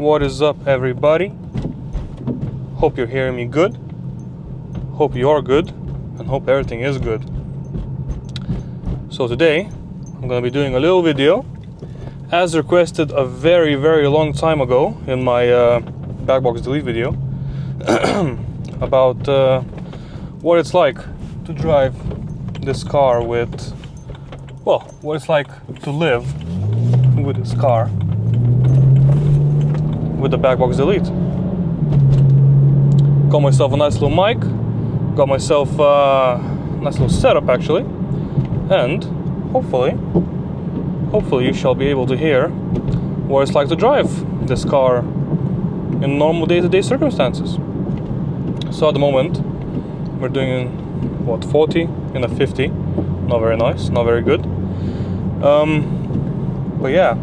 What is up, everybody? Hope you're hearing me good. Hope you're good, and hope everything is good. So today I'm gonna be doing a little video as requested a very long time ago in my backbox delete video about what it's like to drive this car with, well, what it's like to live with this car with the backbox delete. Got myself a nice little mic, got myself a nice little setup actually, and hopefully you shall be able to hear what it's like to drive this car in normal day-to-day circumstances. So at the moment we're doing what, 40 in a 50, not very nice, not very good. But yeah,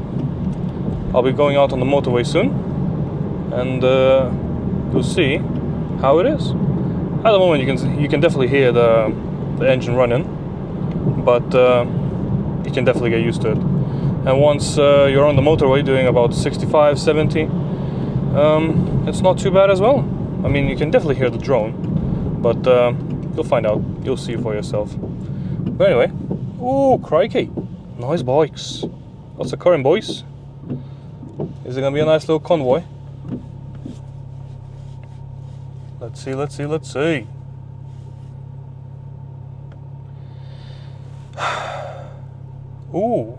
I'll be going out on the motorway soon, and you'll see how it is. At the moment you can definitely hear the engine running, but you can definitely get used to it. And once you're on the motorway doing about 65, 70, it's not too bad as well. I mean, you can definitely hear the drone, but you'll find out, you'll see for yourself. But anyway, ooh, crikey, nice bikes. What's occurring, boys? Is it gonna be a nice little convoy? Let's see. Ooh.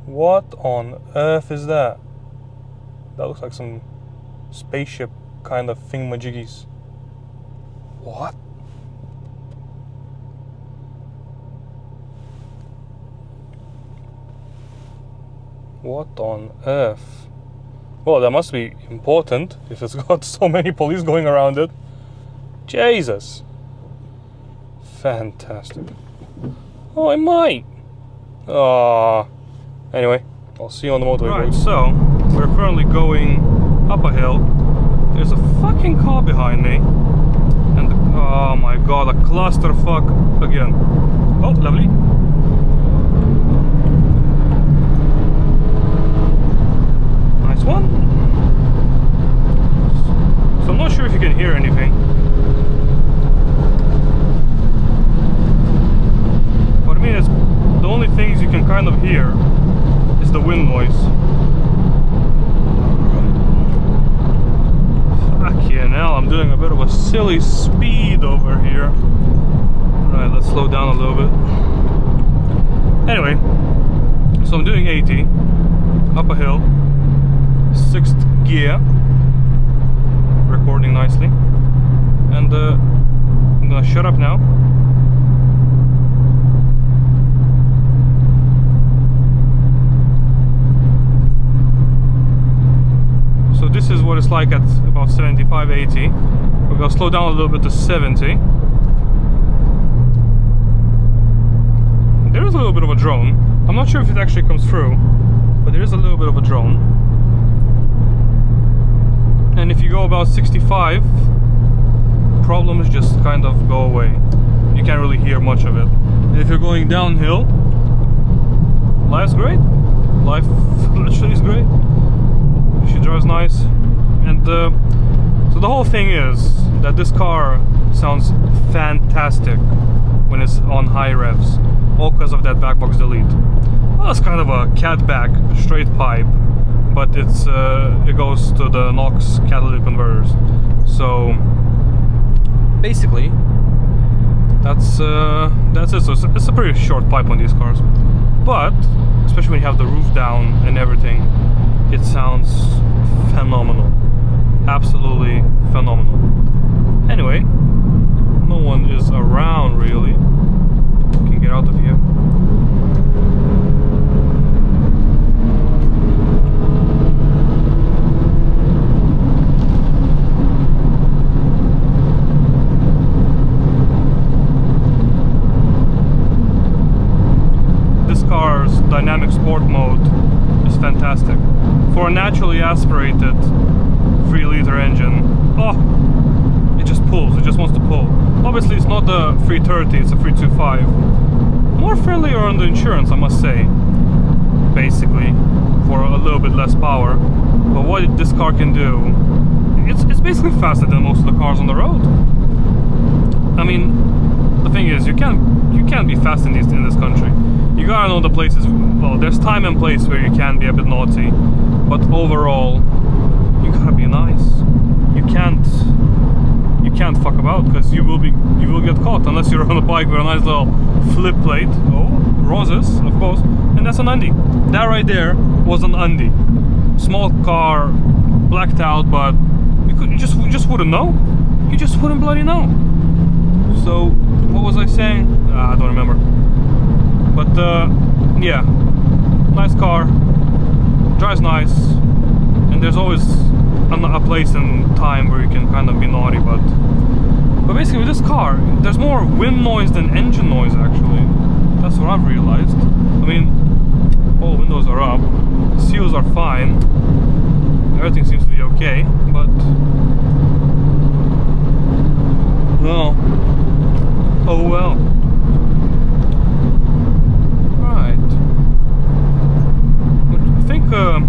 What on earth is that? That looks like some spaceship kind of thingamajiggies. What? What on earth? Well, that must be important if it's got so many police going around it. Jesus. Fantastic. Oh, I might. Anyway, I'll see you on the motorway. Right, so we're currently going up a hill. There's a fucking car behind me, and oh my god, a clusterfuck again. Oh, lovely. Nice one. So I'm not sure if you can hear anything, but I mean, it's the only things you can kind of hear is the wind noise. Fucking hell, I'm doing a bit of a silly speed over here. Right, let's slow down a little bit. Anyway, so I'm doing 80 up a hill, 6th gear, recording nicely, and I'm gonna shut up now. So this is what it's like at about 75, 80. We're gonna slow down a little bit to 70. There is a little bit of a drone. I'm not sure if it actually comes through, but there is a little bit of a drone. And if you go about 65, problems just kind of go away. You can't really hear much of it. And if you're going downhill, life's great. Life literally is great. She drives nice. And so the whole thing is that this car sounds fantastic when it's on high revs, all because of that backbox delete. Well, it's kind of a catback straight pipe, but it's it goes to the NOx catalytic converters. So basically that's it. So it's a pretty short pipe on these cars, but especially when you have the roof down and everything, it sounds phenomenal. Absolutely phenomenal. Anyway, no one is around really. We can get out of here. Dynamic sport mode is fantastic. For a naturally aspirated 3-liter engine, oh, it just pulls, it just wants to pull. Obviously it's not the 330, it's a 325. More friendlier on the insurance, I must say. basically, for a little bit less power. But what this car can do, it's basically faster than most of the cars on the road. I mean, the thing is, you can't be fast in this country. You gotta know the places. Well, there's time and place where you can be a bit naughty, but overall, you gotta be nice. You can't fuck about, because you will get caught unless you're on a bike with a nice little flip plate. Oh, roses, of course, and that's an undie. That right there was an undie. Small car, blacked out, but you just wouldn't know. You just wouldn't bloody know. So what was I saying? I don't remember. But yeah, nice car, drives nice, and there's always a place and time where you can kind of be naughty. But basically with this car, there's more wind noise than engine noise actually. That's what I've realized. I mean, all windows are up, seals are fine, everything seems to be okay, but well, oh well. Right. I think I'm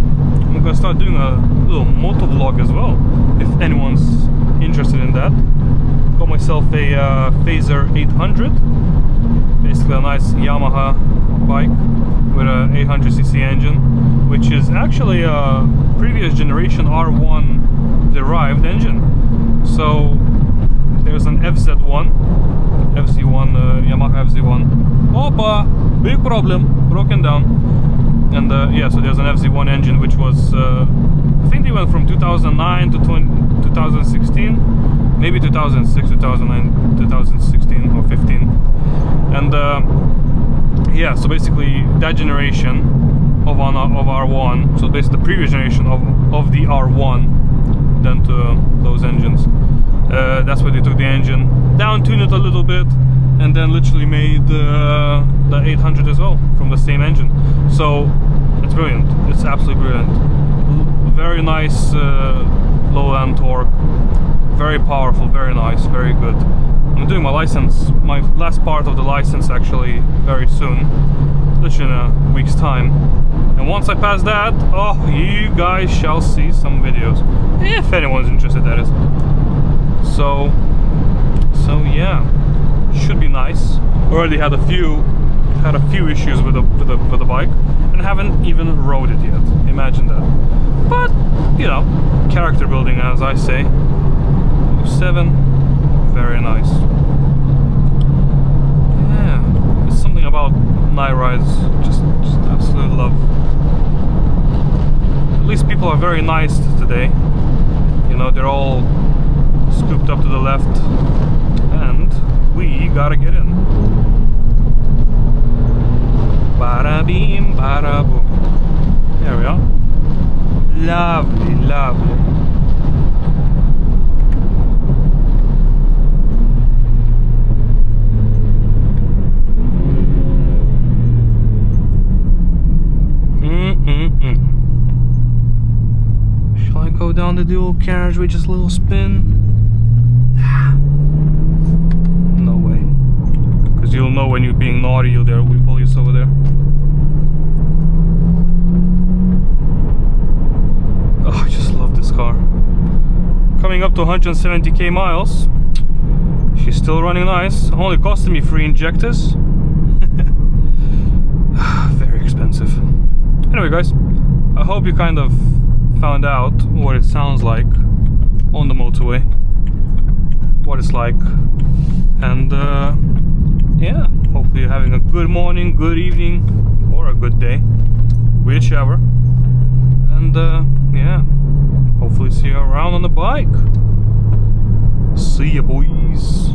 gonna start doing a little moto vlog as well, if anyone's interested in that. Got myself a Phaser 800, basically a nice Yamaha bike with a 800cc engine, which is actually a previous generation R1 derived engine. So there's an FZ1, Yamaha FZ1. Opa, big problem, broken down. And yeah, so there's an FZ1 engine, which was I think they went from 2009 to 2016, maybe 2006, 2009, 2016 or 15. And yeah, so basically that generation of R1, so basically the previous generation of the R1, then to those engines. That's where they took the engine, down-tuned it a little bit, and then literally made the 800 as well from the same engine. So it's brilliant. It's absolutely brilliant. Very nice low end torque. Very powerful. Very nice. Very good. I'm doing my last part of the license actually very soon, literally in a week's time. And once I pass that, oh, you guys shall see some videos, if anyone's interested, that is. So yeah, should be nice. Already had a few issues with the bike, and haven't even rode it yet. Imagine that. But you know, character building, as I say. 07, very nice. Yeah, there's something about night rides, just absolute love. At least people are very nice today. You know, they're all scooped up to the left, and we gotta get in. Bada beam, bada boom. There we are. Lovely, lovely. Shall I go down the dual carriage with just a little spin? No way. Because you'll know when you're being naughty, you'll there will pull you over there. Oh, I just love this car. Coming up to 170k miles. She's still running nice. Only costing me 3 injectors. Very expensive. Anyway guys, I hope you kind of found out what it sounds like on the motorway, what it's like, and yeah, hopefully you're having a good morning, good evening, or a good day, whichever. And yeah, hopefully see you around on the bike. See ya, boys.